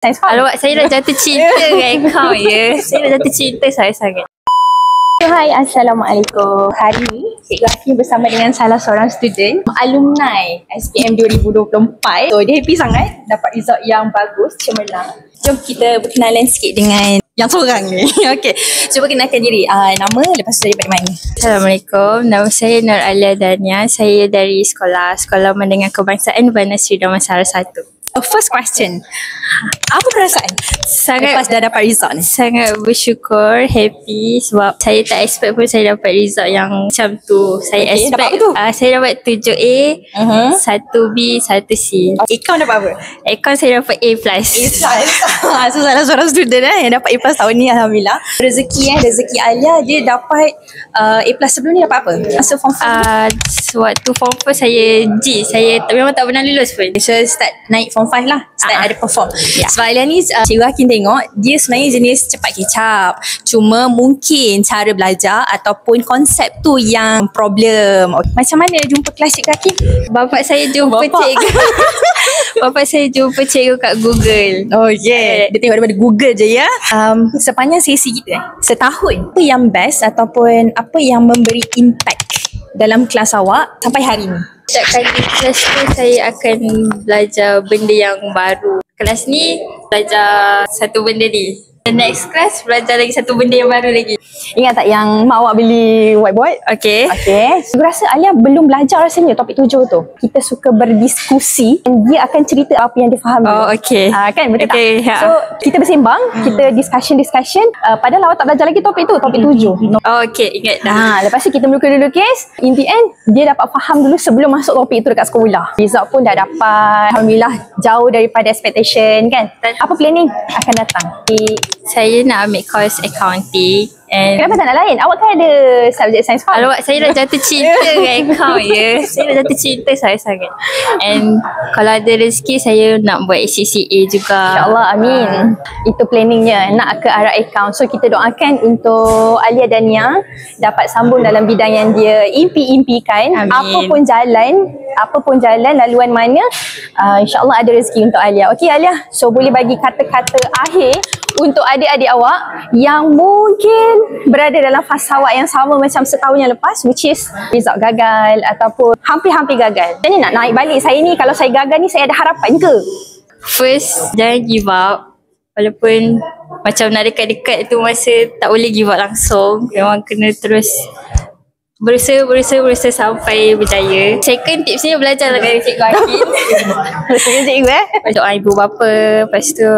Alamak, saya dah jatuh cinta dengan account ya. Saya dah jatuh cinta sangat. Hai, Assalamualaikum. Hari ni Cikgu Hakim bersama dengan salah seorang student alumni SPM 2024. So dia happy sangat dapat result yang bagus, cemerlang. Jom kita berkenalan sikit dengan yang seorang ni. Okey, cuba kenalkan diri. Nama, lepas tu daripada mana? Assalamualaikum, nama saya Nur Alia Dania. Saya dari Sekolah Menengah Kebangsaan Varna Sri Damansara 1. First question, apa perasaan lepas dah dapat result ni? Sangat bersyukur, happy sebab saya tak expect pun saya dapat result yang macam tu. Saya expect saya dapat 7A, 1B, 1C. Account dapat apa? Account saya dapat A+. So salah seorang student yang dapat A+ tahun ni, Alhamdulillah. Rezeki Alia, dia dapat A+ sebelum ni dapat apa? Masa form 4? Waktu form 4 saya G. Saya memang tak pernah lulus pun. So start naik form 5 lah. Start ada perform. Sebab Alia ni Cikgu Hakim tengok dia sebenarnya jenis cepat kecap. Cuma mungkin cara belajar ataupun konsep tu yang problem. Macam mana jumpa kelas Cikgu Hakim? Bapak saya jumpa cikgu. Bapak saya jumpa cikgu kat Google. Oh yeah. Dia tengok daripada Google je ya. Sepanjang sesi kita setahun, apa yang best ataupun apa yang memberi impact dalam kelas awak sampai hari ni? Setiap kali kelas tu saya akan belajar benda yang baru. Kelas ni belajar satu benda ni. The next class belajar lagi satu benda yang baru lagi. Ingat tak yang mak awak beli whiteboard? Okay. Saya rasa Alia belum belajar rasanya topik 7 tu. Kita suka berdiskusi dan dia akan cerita apa yang dia faham. Oh okay. Kan betul okay, tak? So kita bersembang, kita discussion. Padahal awak tak belajar lagi topik tu, topik 7. Oh okay, ingat dah. Lepas tu kita melukis. In the end, dia dapat faham dulu sebelum masuk topik tu dekat sekolah. Result pun dah dapat. Alhamdulillah, jauh daripada expectation kan. Apa planning akan datang? Saya nak ambil course accounting. Kenapa tak nak lain? Awak kan ada subjek sains. Alamak, saya dah jatuh cinta dengan account ya. Saya dah jatuh cinta sangat. And kalau ada rezeki saya nak buat ACCA juga. InsyaAllah, amin. Itu planningnya, nak ke arah account. So kita doakan untuk Alia Dania dapat sambung dalam bidang yang dia impi-impikan. Amin. Apapun jalan laluan mana, insyaAllah ada rezeki untuk Alia. Okey Alia, so boleh bagi kata-kata akhir untuk adik-adik awak yang mungkin berada dalam fasa awak yang sama macam setahun yang lepas, which is result gagal ataupun hampir-hampir gagal. Jadi nak naik balik saya ni, kalau saya gagal ni saya ada harapan ke? First, jangan give up. Walaupun macam nak dekat-dekat tu masa tak boleh give up langsung. Memang kena terus berusaha sampai berjaya. Second tipsnya belajar dengan Cikgu Hakim. Dengan cikgu doa ibu bapa, lepas tu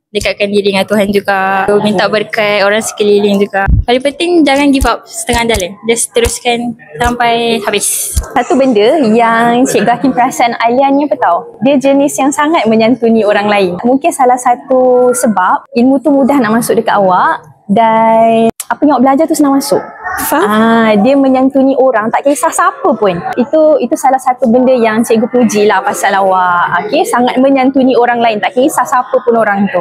dekatkan diri dengan Tuhan juga, minta berkat orang sekeliling juga. Paling penting jangan give up setengah jalan, just teruskan sampai habis. Satu benda yang Cikgu Hakim perasan Alia ni apa tahu, dia jenis yang sangat menyantuni orang lain. Mungkin salah satu sebab ilmu tu mudah nak masuk dekat awak dan apa yang awak belajar tu senang masuk. Dia menyantuni orang, tak kisah siapa pun. Itu salah satu benda yang cikgu puji lah pasal awak. Okay, sangat menyantuni orang lain, tak kisah siapa pun orang tu.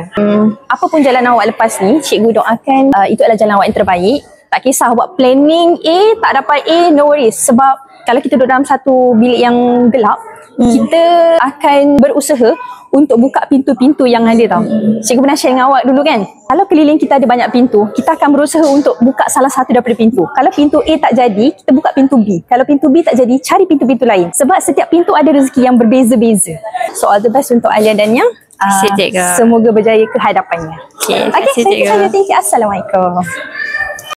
Apa pun jalan awak lepas ni, cikgu doakan itu adalah jalan awak yang terbaik. Tak kisah awak planning A, tak dapat A, no worries. Sebab kalau kita duduk dalam satu bilik yang gelap, kita akan berusaha untuk buka pintu-pintu yang ada tau. Cikgu pernah share dengan awak dulu kan, kalau keliling kita ada banyak pintu, kita akan berusaha untuk buka salah satu daripada pintu. Kalau pintu A tak jadi, kita buka pintu B. Kalau pintu B tak jadi, cari pintu-pintu lain. Sebab setiap pintu ada rezeki yang berbeza-beza. So all the best untuk Alia dan yang semoga berjaya ke hadapannya. Okay, thank you. Assalamualaikum.